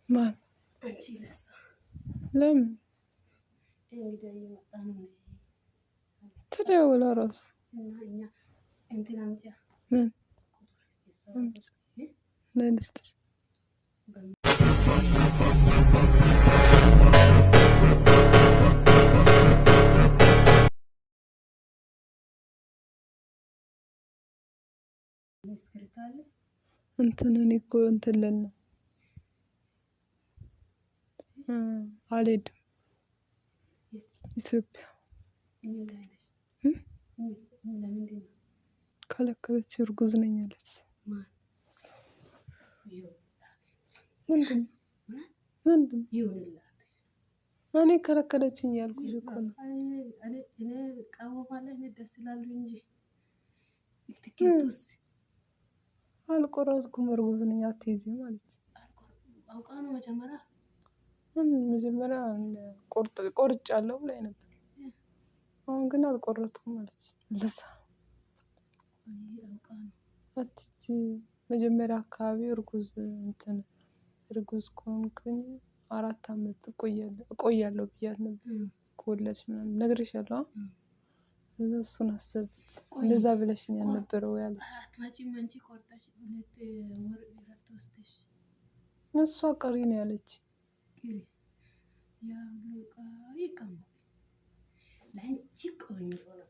ማን አንቺ ለሷ ለምን እንግዲህ እየመጣ ነው ተደውላ ራሱ እና እኛ እንትን አምጪ ምን ለንስት መስክርታለ እንትን እኔ እኮ እንትን ለን አልሄድም ኢትዮጵያ ለምንድን ነው ከለከለች። እርጉዝ ነኝ አለች። ማን ምንድን ይሁንላት እኔ ከለከለችኝ ያልኩሽ እኮ ነው። እኔ ቃወማለሁ ደስ ይላሉ እንጂ ትኬቱስ አልቆረጥኩም። እርጉዝ ነኝ አትይዚም ማለት አውቃ ነው መጀመሪያ ቆርጫለሁ ብላኝ ነበር። አሁን ግን አልቆረጥኩም ማለት ለሳ አውቃ ነው አትጂ መጀመሪያ አካባቢ እርጉዝ ከሆንኩኝ 4 አመት እቆያለሁ ብያት ነበር። ከወለድሽ ምናምን ነግሬሻለሁ። እሱን አሰብኩት። እንደዛ ብለሽኝ አልነበረው ያለች አትመጪም አንቺ ቆርጠሽ 2 ወር እረፍት ወስደሽ እሷ ቀሪ ነው ያለች። ያ ሉቃ ይቀመጥ ለአንቺ ቆንጆ ነው።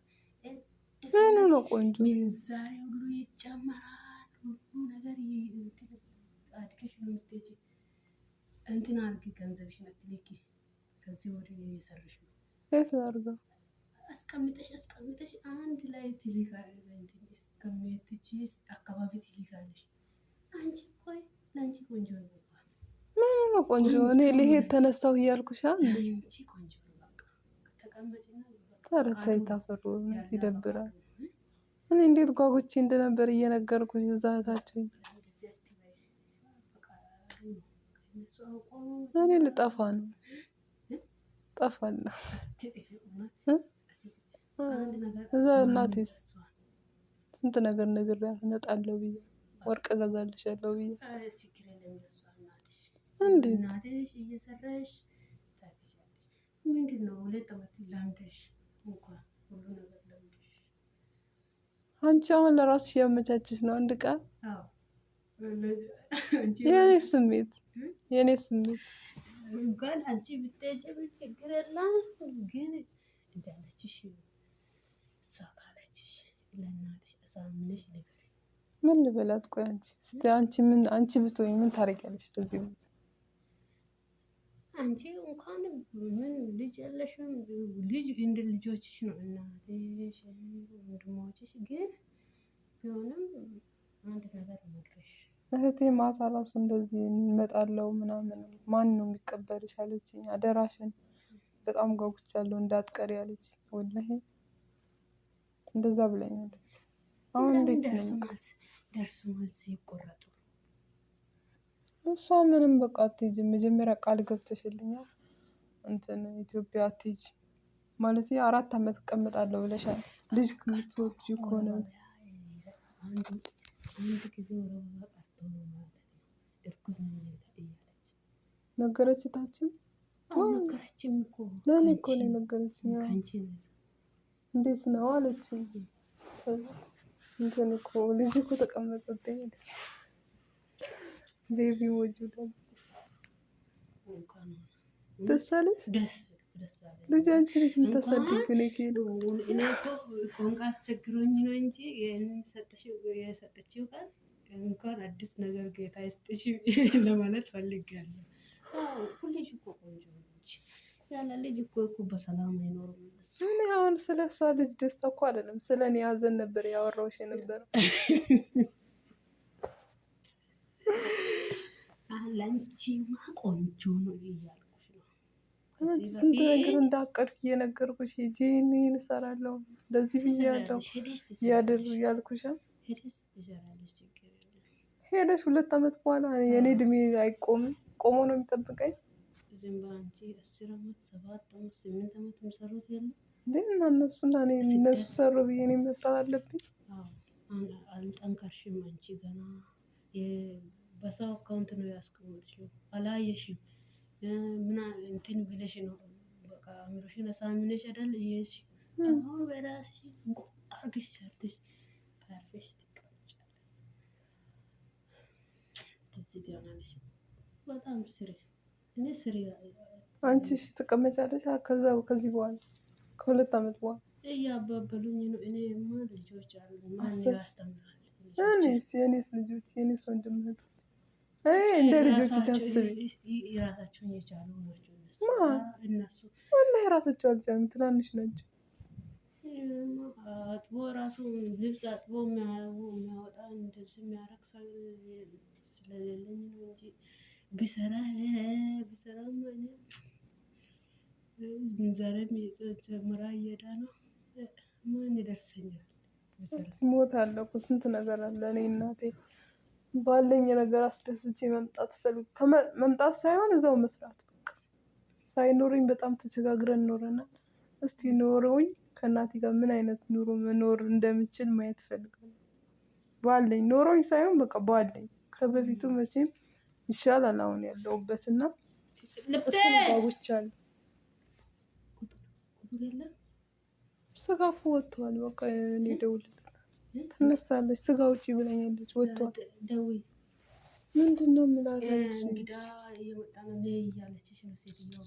ምን ነው ቆንጆ ዛሬ ሁሉ ይጨመራል። ሁሉ ነገር አድገሽ ነው የምትሄጂ። እንትን አድርጊ ገንዘብሽን አትልኪ። ከዚህ ወዲህ እየሰራሽ ነው። የት ላድርገው? አስቀምጠሽ አንድ ላይ ትልካለሽ። እንትን እስከምትችይ አካባቢ ትልካለሽ። አንቺ ቆይ ለአንቺ ቆንጆ ነው። ምን ነው ቆንጆ? እኔ ልሄድ ተነሳሁ እያልኩሽ አንቺ ቆንጆ ነው። በቃ ተቀመጪና ኧረ ተይ ታፈሩ ይደብራል። እኔ እንዴት ጓጉቼ እንደነበር እየነገርኩሽ እዛ እህታችሁ እኔ ልጠፋ ነው። ጠፋለሁ። እዛ እናቴስ ስንት ነገር ነግሬያት እመጣለሁ ብዬ ወርቅ እገዛልሻለሁ ብዬ እንዴት እናትሽ እየሰራሽ ታግዣለሽ። ምንድን ነው 2 አመት ለምደሽ እንኳን ሁሉ ነገር ለምደሽ አንቺ አሁን ለራስሽ ያመቻችሽ ነው። አንድ ቀን አዎ የኔ ስሜት እንኳን አንቺ ብትሄጂ ችግር የለም። ግን እንዳለችሽ እሷ ካለችሽ ለእናትሽ አሳምነሽ ንገሪ። ምን ልበላት? ቆይ አንቺ ብትሆኝ ምን ታደርጊያለሽ? በዚህ ቤት አንቺ እንኳን ምን ልጅ የለሽም። ልጅ እንደ ልጆችሽ ነው እናትሽ ወንድሞችሽ። ግን ቢሆንም አንድ ነገር ነግረሽ እህቴ ማታ ራሱ እንደዚህ እንመጣለው ምናምን ማን ነው የሚቀበልሽ አለችኝ። አደራሽን በጣም ጓጉቻለሁ እንዳትቀሪ አለች። ወላሂ እንደዛ ብላኛለች። አሁን እንዴት ነው ደርሶ መልስ ይቆረጡ? እሷ ምንም በቃ አትሄጂም። መጀመሪያ ቃል ገብተሽልኛል እንትን ኢትዮጵያ አትሄጂ ማለት 4 አመት እቀምጣለሁ ብለሻል። ልጅ ከምትወልጂ ከሆነ አንድ ጊዜ ወረባ ቀርቶ ነው ማለት ነው። እርጉዝ ነኝ እያለች ነገረች። ታችን ነገረችም እኮ ለኔ እኮ ነው ነገረችኝ። ካንቺ ነው እንዴት ነው አለችኝ። እንትን እኮ ልጅ እኮ ተቀመጠብኝ አለች። ቤቢ ወጁዳ እንኳን ደስ አለሽ? ደስ አለሽ? ልጅ አንቺ ነሽ የምታሳድጊው። እኔ እኮ ቋንቋ አስቸግሮኝ ነው እንጂ ይሄንን የሰጠችው ቃል እንኳን አዲስ ነገር ጌታ ይስጥሽ ለማለት ፈልጋለሁ። ልጅ እኮ ቆንጆ ነች። ያለ ልጅ እኮ በሰላም አይኖርም። እኔ አሁን ስለ እሷ ልጅ ደስታ እኮ አይደለም ስለ እኔ ሀዘን ነበር ያወራሁሽ የነበረው። ለአንቺማ ቆንጆ ነው እያልኩሽ ነው። ስንት ነገር እንዳቀድኩ እየነገርኩሽ ሄጄን እሰራለሁ እንደዚህ ብያለሁ ያልኩሽ ሄደሽ 2 አመት በኋላ የኔ እድሜ አይቆምም። ቆሞ ነው የሚጠብቀኝ። ዝም በአንቺ 10 አመት 7 አመት 8 አመት የሚሰሩት የለም እንዴ? እና እነሱ ሰሩ ብዬ እኔ መስራት አለብኝ። አልጠንከርሽም አንቺ ገና በሰው አካውንት ነው ያስቀመጥሽው አላየሽም። ምና እንትን ብለሽ ነው በቃ አእምሮሽን አሳምነሽ አይደል እየሽ አሁን በራስሽ አርግሽ ሰርተሽ አርፈሽ ትቀመጫለሽ። ትዝት ይሆናልሽ። በጣም ስሪ እኔ ስሪ አንቺ እሺ ትቀመጫለሽ? ከዚህ በኋላ ከ2 አመት በኋላ እያባበሉኝ ነው። እኔማ ልጆች አሉ ማን ያስተምራል? የኔስ ልጆች የኔስ ወንድም እህቶች እንደ ልጆች ታስቢ። የራሳቸውን የቻሉ ናቸው እነሱ ወላሂ ራሳቸው አልቻሉም። ትናንሽ ናቸው። አጥቦ ራሱ ልብስ አጥቦ የሚያወጣ እንደዚህ የሚያረግ ሰው ስለሌለኝ ነው እንጂ ቢሰራም ዛሬም ጀምራ እየሄዳ ነው። ማን ይደርሰኛል? ሞት አለ እኮ ስንት ነገር አለ። እኔ እናቴ ባለኝ ነገር አስደስቼ መምጣት ሳይሆን እዛው መስራት በቃ ሳይኖረኝ በጣም ተቸጋግረን ኖረናል። እስቲ ኖረውኝ ከእናቴ ጋር ምን አይነት ኑሮ መኖር እንደምችል ማየት እፈልጋለሁ። ባለኝ ኖሮኝ ሳይሆን በቃ ባለኝ ከበፊቱ መቼም ይሻላል አሁን ያለሁበትና እሱን ጓጉቻለሁ። ስጋ እኮ ወጥቷል። በቃ እኔ ደውልለት ትነሳለች። ስጋ ውጪ ብለኛለች። ወጥቷል። ደውይ ምንድነው የምላት? እንግዳ እየመጣ ነው እያለችሽ ነው ሴትዮዋ።